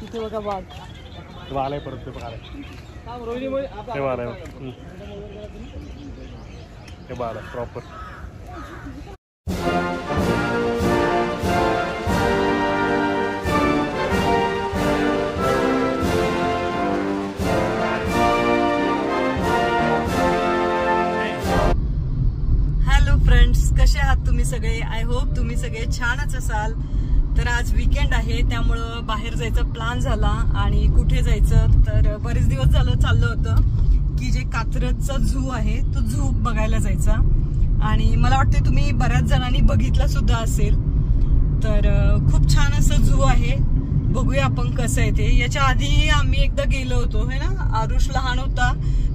इथे बघा वाघ. वाले परत ते बघा ते वाले हे बाला प्रॉपर. हॅलो फ्रेंड्स, कसे आहात तुम्ही सगळे? आय होप तुम्ही सगळे छानच असाल. तर आज वीकेंड आहे, त्यामुळं बाहेर जायचा प्लॅन झाला. आणि कुठे जायचं तर बरेच दिवस झालं चाललं होतं की जे कात्रजचा झू आहे तो झू बघायला जायचा. आणि मला वाटतं तुम्ही बऱ्याच जणांनी बघितला सुद्धा असेल. तर खूप छान असं झू आहे, बघूया आपण कसं आहे ते. याच्या आधी आम्ही एकदा गेलो होतो है ना, आरुष लहान होता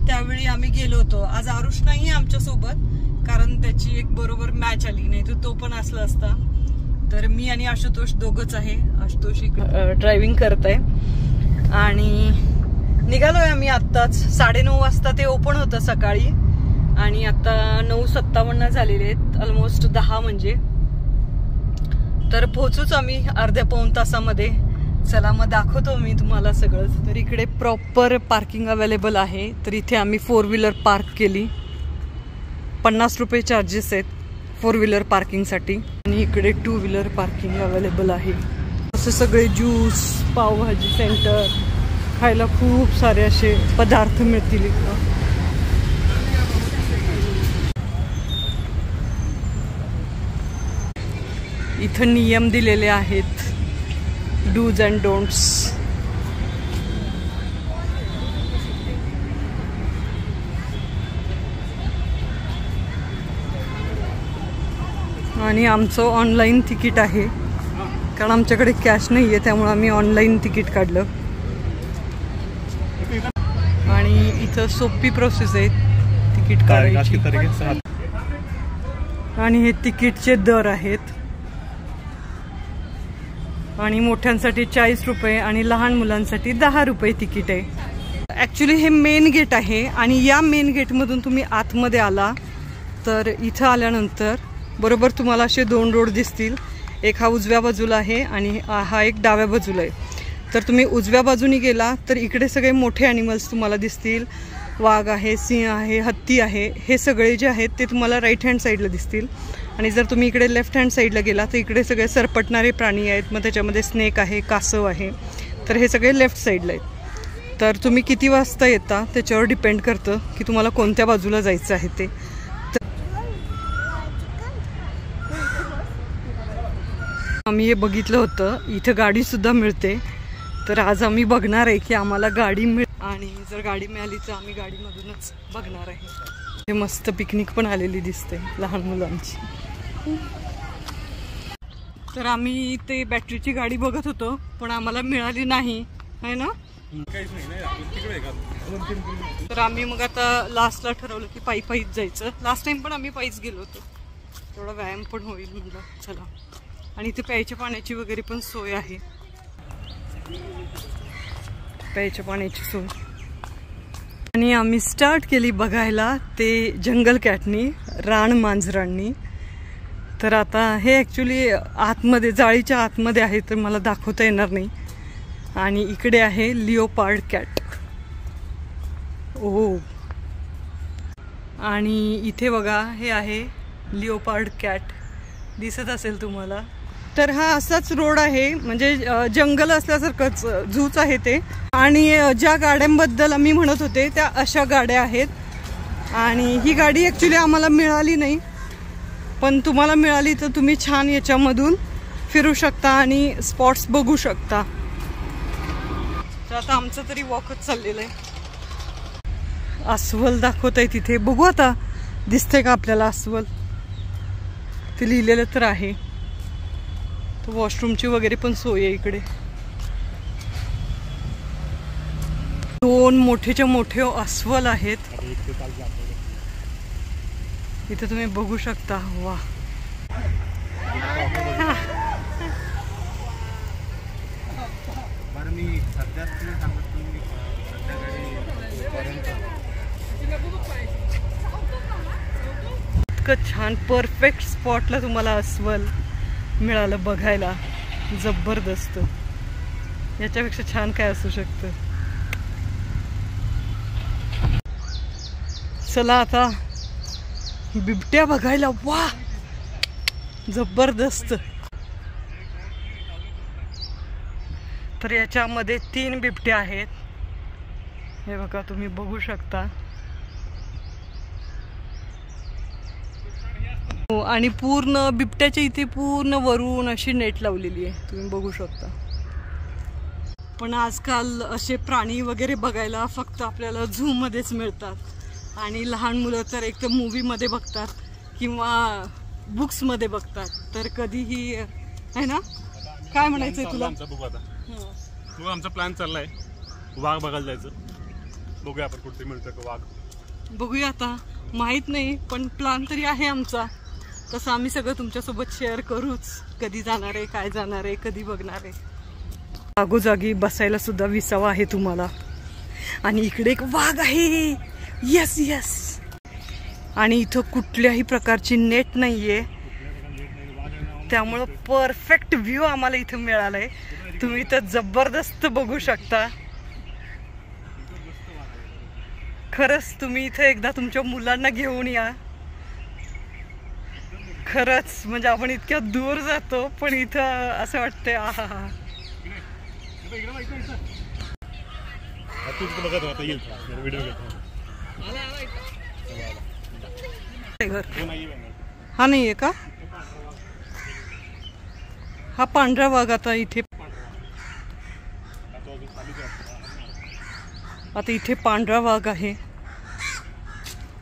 त्यावेळी आम्ही गेलो होतो. आज आरुष नाही आमच्या सोबत, कारण त्याची एक बरोबर मॅच आली, नाही तर तो पण असला असता. तर मी आणि आशुतोष दोघच आहे. आशुतोष ड्रायव्हिंग करत आहे. आणि निघालोय आम्ही आत्ताच. 9:30 वाजता ते ओपन होतं सकाळी आणि आता 9:57 झालेले आहेत, ऑलमोस्ट 10 म्हणजे. तर पोहोचूच आम्ही अर्ध्या पाऊण तासामध्ये. चला मग दाखवतो मी तुम्हाला सगळं. तर इकडे प्रॉपर पार्किंग अवेलेबल आहे. तर इथे आम्ही 4 व्हीलर पार्क केली. 50 रुपये चार्जेस आहेत 4 व्हीलर पार्किंगसाठी. आणि इकडे 2 व्हीलर पार्किंग अवेलेबल आहे. असे सगळे ज्यूस, पावभाजी सेंटर, खायला खूप सारे असे पदार्थ मिळतील इकडं. इथं नियम दिलेले आहेत, डूज अँड डोंट्स. आणि आमचं ऑनलाईन तिकीट आहे, कारण आमच्याकडे कॅश नाही आहे, त्यामुळे आम्ही ऑनलाईन तिकीट काढलं. आणि इथं सोपी प्रोसेस आहे तिकीट काढायची. आणि हे तिकीटचे दर आहेत. आणि मोठ्यांसाठी 40 रुपये आणि लहान मुलांसाठी 10 रुपये तिकीट आहे. ॲक्च्युली हे मेन गेट आहे. आणि या मेन गेटमधून तुम्ही आतमध्ये आला तर इथं आल्यानंतर बरोबर तुम्हाला असे 2 रोड दिसतील. एक हा उजव्या बाजूला आहे आणि हा एक डाव्या बाजूला आहे. तर तुम्ही उजव्या बाजूनी गेला तर इकडे सगळे मोठे ॲनिमल्स तुम्हाला दिसतील. वाघ आहे, सिंह आहे, हत्ती आहे. हे सगळे जे आहेत ते तुम्हाला राईट हँड साईडला दिसतील. आणि जर तुम्ही इकडे लेफ्ट हँड साईडला गेला तर इकडे सगळे सरपटणारे प्राणी आहेत. मग त्याच्यामध्ये स्नेक आहे, कासव आहे. तर हे सगळे लेफ्ट साईडला आहेत. तर तुम्ही किती वाजता येता त्याच्यावर डिपेंड करतं की तुम्हाला कोणत्या बाजूला जायचं आहे ते. आम्ही हे बघितलं होतं, इथं गाडीसुद्धा मिळते. तर आज आम्ही बघणार आहे की आम्हाला गाडी आणि जर गाडी मिळाली तर आम्ही गाडीमधूनच बघणार आहे. हे मस्त पिकनिक पण आलेली दिसते लहान मुलांची. तर आम्ही ते बॅटरीची गाडी बघत होतो पण आम्हाला मिळाली नाही, आहे ना. तर आम्ही मग आता लास्टला ठरवलं की पायीच जायचं. लास्ट टाइम पण आम्ही पायीच गेलो होतो, थोडा व्यायाम पण होईल म्हणलं चला. आणि इथे प्यायच्या पाण्याची वगैरे पण सोय आहे, प्यायच्या पाण्याची सोय. आणि आम्ही स्टार्ट केली बघायला ते जंगल कॅटनी, रान मांजरांनी. तर आता हे ॲक्च्युली आतमध्ये, जाळीच्या आतमध्ये आहे, तर मला दाखवता येणार नाही. आणि इकडे आहे लिओपार्ड कॅट. ओ, आणि इथे बघा हे आहे लिओपार्ड कॅट, दिसत असेल तुम्हाला. तर हा असाच रोड आहे, म्हणजे जंगल असल्यासारखंच झूच आहे ते. आणि ज्या गाड्यांबद्दल आम्ही म्हणत होते त्या अशा गाड्या आहेत. आणि ही गाडी ॲक्च्युली आम्हाला मिळाली नाही, पण तुम्हाला मिळाली तर तुम्ही छान याच्यामधून फिरू शकता आणि स्पॉट्स बघू शकता. तर आता आमचं तरी वॉकच चाललेलं आहे. अस्वल दाखवत आहे तिथे, बघू आता दिसते का आपल्याला अस्वल. ते लिहिलेलं तर आहे. वॉशरूमची वगैरे पण सोय आहे इकडे. 2 मोठेच्या मोठे अस्वल आहेत इथे, तुम्ही बघू शकता. वा, इतकं छान परफेक्ट स्पॉटला तुम्हाला अस्वल मिळालं बघायला, जबरदस्त. याच्यापेक्षा छान काय असू शकतं. चला आता बिबट्या बघायला. वा जबरदस्त. तर याच्यामध्ये 3 बिबट्या आहेत. हे बघा तुम्ही बघू शकता. हो, आणि पूर्ण बिबट्याच्या इथे पूर्ण वरून अशी नेट लावलेली आहे, तुम्ही बघू शकता. पण आजकाल असे प्राणी वगैरे बघायला फक्त आपल्याला झू मध्येच मिळतात आणि लहान मुलं तर एक तर मूवीमध्ये बघतात किंवा बुक्समध्ये बघतात. तर कधीही आहे ना. काय म्हणायचंय तुला? आमचा प्लॅन चाललाय वाघ बघायला जायचं. बघूया आपण कुठे मिळतं का वाघ. बघूया आता, माहित नाही पण प्लॅन तरी आहे आमचा. तसं आम्ही सगळं तुमच्यासोबत शेअर करूच. कधी जाणार आहे, काय जाणार आहे, कधी बघणार आहे. जागोजागी बसायला सुद्धा विसावा आहे तुम्हाला. आणि इकडे एक वाघ आहे. Yes yes. आणि इथं कुठल्याही प्रकारची नेट नाहीये, त्यामुळं परफेक्ट व्ह्यू आम्हाला इथं मिळालाय. तुम्ही इथं जबरदस्त बघू शकता. खरंच तुम्ही इथं एकदा तुमच्या मुलांना घेऊन या. खरंच म्हणजे आपण इतक्या दूर जातो पण इथं असं वाटतंय आहा. हा नाहीये का? हा पांढरा वाघ आता इथे. आता इथे पांढरा वाघ आहे.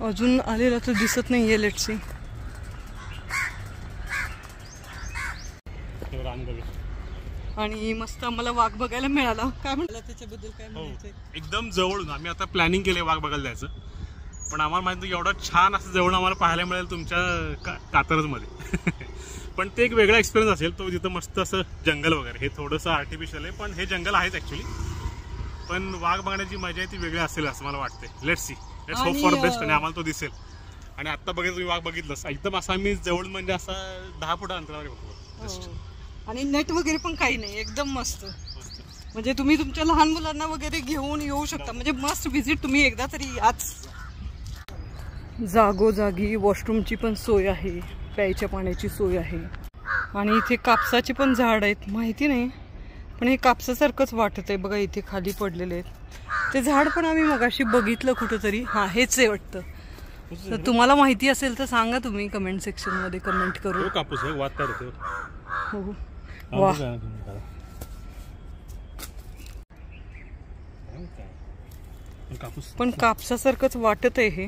अजून आलेला तर दिसत नाहीये. Let's see. आणि मस्त आम्हाला वाघ बघायला मिळाला. काय म्हणला त्याच्याबद्दल काय म्हणायचंय? एकदम जवळून आम्ही आता प्लॅनिंग केले वाघ बघायला जायचं, पण आम्हाला माहिती एवढं छान असं जवळ आम्हाला पाहायला मिळेल तुमच्या कात्रजमध्ये. पण ते एक वेगळा एक्सपिरियन्स असेल. तो जिथं मस्त असं जंगल वगैरे. हे थोडंसं आर्टिफिशियल आहे पण हे जंगल आहेच ऍक्च्युली. पण वाघ बघण्याची मजा आहे ती वेगळी असेल असं मला वाटते. Let's see, let's hope for best. आणि आम्हाला तो दिसेल. आणि आता बघायचं तुम्ही वाघ बघितलं एकदम असा आम्ही जवळ म्हणजे असा 10 फुट अंतरावर बघतो. आणि नेट वगैरे पण काही नाही, एकदम मस्त. म्हणजे तुम्ही तुमच्या लहान मुलांना वगैरे घेऊन येऊ शकता. म्हणजे मस्त व्हिजिट. तुम्ही एकदा तरी आज. जागोजागी वॉशरूमची पण सोय आहे, प्यायच्या पाण्याची सोय आहे. आणि इथे कापसाची पण झाड आहेत. माहिती नाही पण हे कापसासारखंच वाटत आहे. बघा इथे खाली पडलेले आहेत ते झाड. पण आम्ही मगाशी बघितलं कुठंतरी. हा हेच आहे वाटतं. तर तुम्हाला माहिती असेल तर सांगा तुम्ही कमेंट सेक्शन मध्ये कमेंट करू. कापूस आहे, वाद तयार होतो. हो वा. पण कापसासारखंच वाटत आहे हे.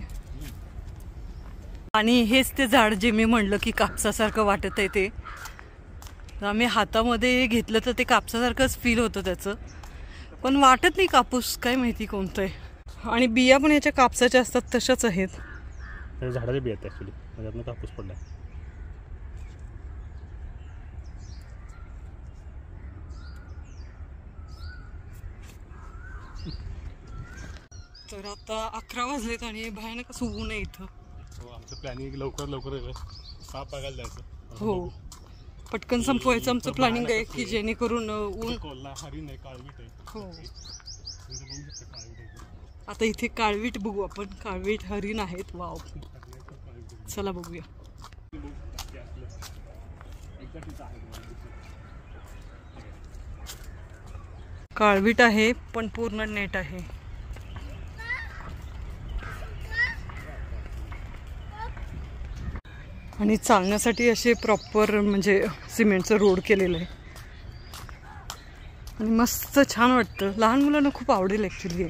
आणि हेच ते झाड जे मी म्हणलं की कापसासारखं वाटत आहे ते. आम्ही हातामध्ये घेतलं तर ते कापसासारखंच फील होतं त्याचं. पण वाटत नाही कापूस. काय माहिती कोणतं आहे. आणि बिया पण याच्या कापसाच्या असतात तशाच आहेत. झाडाच्या बिया आहेत ऍक्च्युली. त्यातनं कापूस पडलाय. तर आता 11 वाजलेत आणि भयानक असं ऊन आहे इथं. आमचं प्लॅनिंग लवकर साप बघायला जायचं. हो पटकन संपवायचं आमचं प्लॅनिंग आहे की जेणेकरून ऊन. हरिण आहे, काळवीट आहे. हो आता इथे काळवीट बघू आपण. काळवीट हरिण आहेत. वाव. चला बघूया. काळवीट आहे पण पूर्ण नेट आहे. आणि चालण्यासाठी असे प्रॉपर म्हणजे सिमेंटचं रोड केलेलं आहे. आणि मस्त छान वाटतं. लहान मुलांना खूप आवडेल ॲक्च्युली.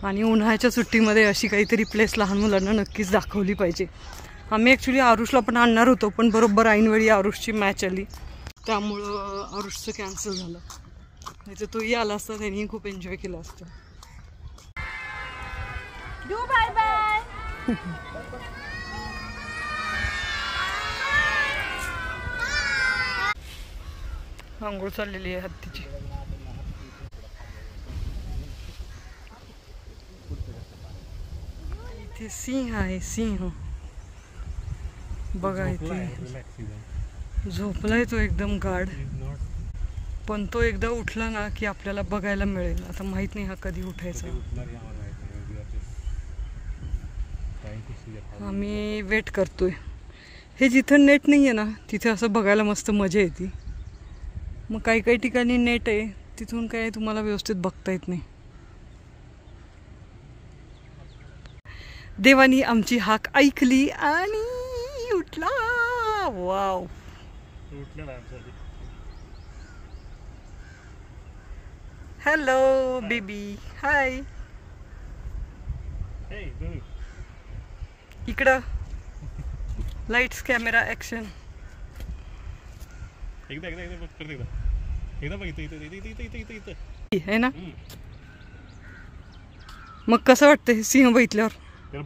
आणि उन्हाळ्याच्या सुट्टीमध्ये अशी काहीतरी प्लेस लहान मुलांना नक्कीच दाखवली पाहिजे. आम्ही ॲक्च्युली आरुषला पण आणणार होतो पण बरोबर ऐनवेळी आरुषची मॅच आली त्यामुळं आरुषचं कॅन्सल झालं. नाही तर तोही आला असता, त्यांनी खूप एन्जॉय केलं असतं. Bye bye. आंघोळ चाललेली आहे हत्तीची. इथे सिंह आहे. सिंह बघा इथे झोपलाय तो एकदम गाढ. पण तो एकदा उठला ना की आपल्याला बघायला मिळेल. आता माहित नाही हा कधी उठायचा. आम्ही वेट करतोय. हे जिथं नेट नाही आहे ना तिथे असं बघायला मस्त मजा येते. मग काही काही ठिकाणी नेट आहे तिथून काय तुम्हाला व्यवस्थित बघता येत नाही. देवानी आमची हाक ऐकली आणि उठला. वाव. Hello baby. हाय. इकडं लाईट्स कॅमेरा ॲक्शन. आहे ना. मग कसं वाटतं सिंह बघितल्यावर?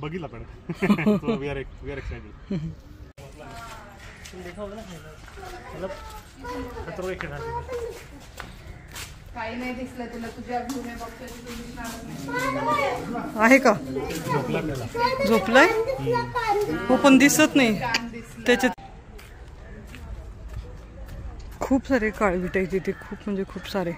बघितला पण आहे का? झोपलाय हो पण दिसत नाही त्याच्यात. खूप सारे काळविट आहेत तिथे. खूप म्हणजे खूप सारे.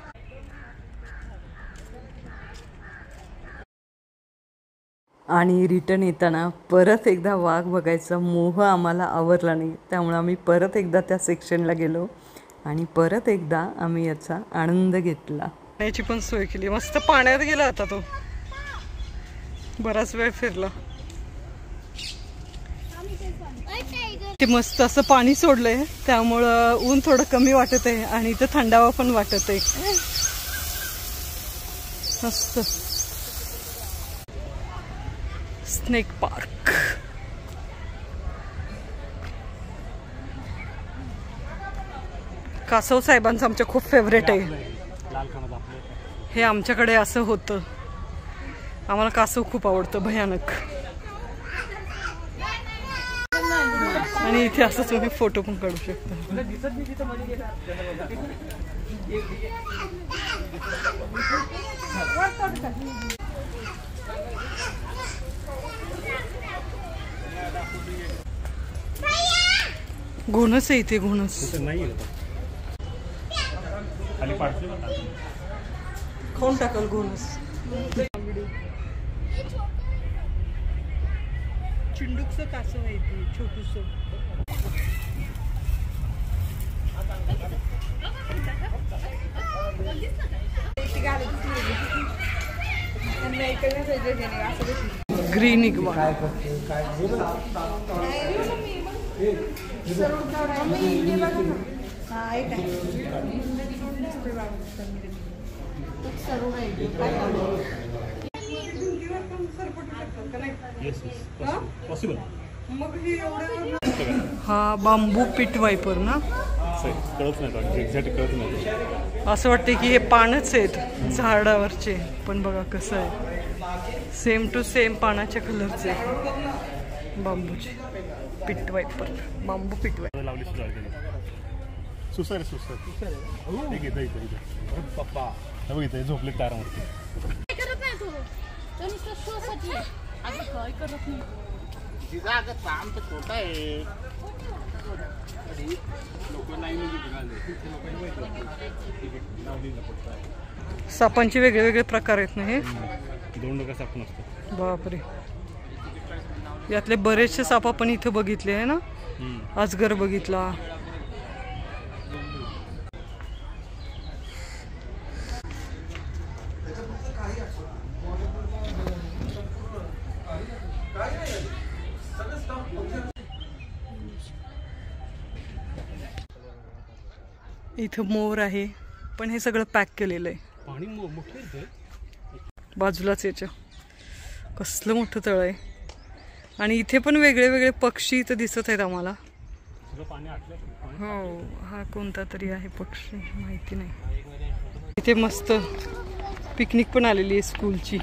आणि रिटर्न येताना परत एकदा वाघ बघायचा मोह आम्हाला आवरला नाही. त्यामुळे आम्ही परत एकदा त्या सेक्शनला गेलो आणि परत एकदा आम्ही याचा आनंद घेतला. याची पण सोय केली. मस्त पाण्यात गेला होता तो. बराच वेळ फिरला. ते मस्त असं पाणी सोडलंय त्यामुळं ऊन थोडं कमी वाटत आहे आणि इथं थंडावा पण वाटत आहे. मस्त. Snake park. कासव साहेबांचं आमच्या खूप फेवरेट आहे. हे आमच्याकडे असं होतं. आम्हाला कासव खूप आवडतं भयानक. आणि इथे असं तुम्ही फोटो पण काढू शकता. घोणस आहे इथे. घोणस खाऊन टाकल घोणस. चिंडूकचं कासव आहे ते छोटूस. ग्रीन इग्वा. हा बांबू पिट वायपर ना. असं वाटते की हे पानच आहेत झाडावरचे. पण बघा कसं आहे सेम टू सेम पानाच्या कलरचे बांबूचे पिट वायपर. बांबू पिट वायपर लावली. सुसर पप्पा बघितलं झोपले तारावरती. सापांचे वेगळे वेगळे प्रकार आहेत ना हे. 2 डोका साप नसतो. बापरे. यातले बरेचसे साप आपण इथे बघितले आहे ना. अजगर बघितला. इथं मोर आहे पण हे सगळं पॅक केलेलं आहे. पाणी मोठं बाजूलाच याच्या कसलं मोठं तळ आहे. आणि इथे पण वेगळे वेगळे पक्षी इथं दिसत आहेत आम्हाला. हो हा कोणता तरी आहे पक्षी माहिती नाही. इथे मस्त पिकनिक पण आलेली आहे स्कूलची.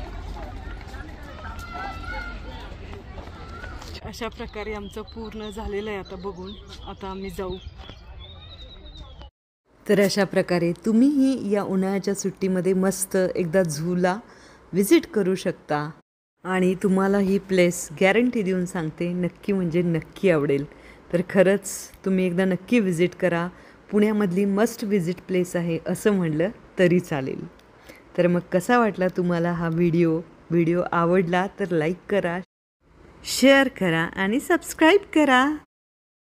अशा प्रकारे आमचं पूर्ण झालेलं आहे आता बघून. आता आम्ही जाऊ. तर अशा प्रकारे तुम्हीही या उन्हाळ्याच्या सुट्टीमध्ये मस्त एकदा झूला विजिट करू शकता. आणि तुम्हाला ही प्लेस गॅरंटी देऊन सांगते नक्की म्हणजे नक्की आवडेल. तर खरंच तुम्ही एकदा नक्की विजिट करा. पुण्यामधली मस्ट विजिट प्लेस आहे असं म्हणलं तरी चालेल. तर मग कसा वाटला तुम्हाला हा व्हिडिओ आवडला तर लाईक करा, शेअर करा आणि सबस्क्राईब करा.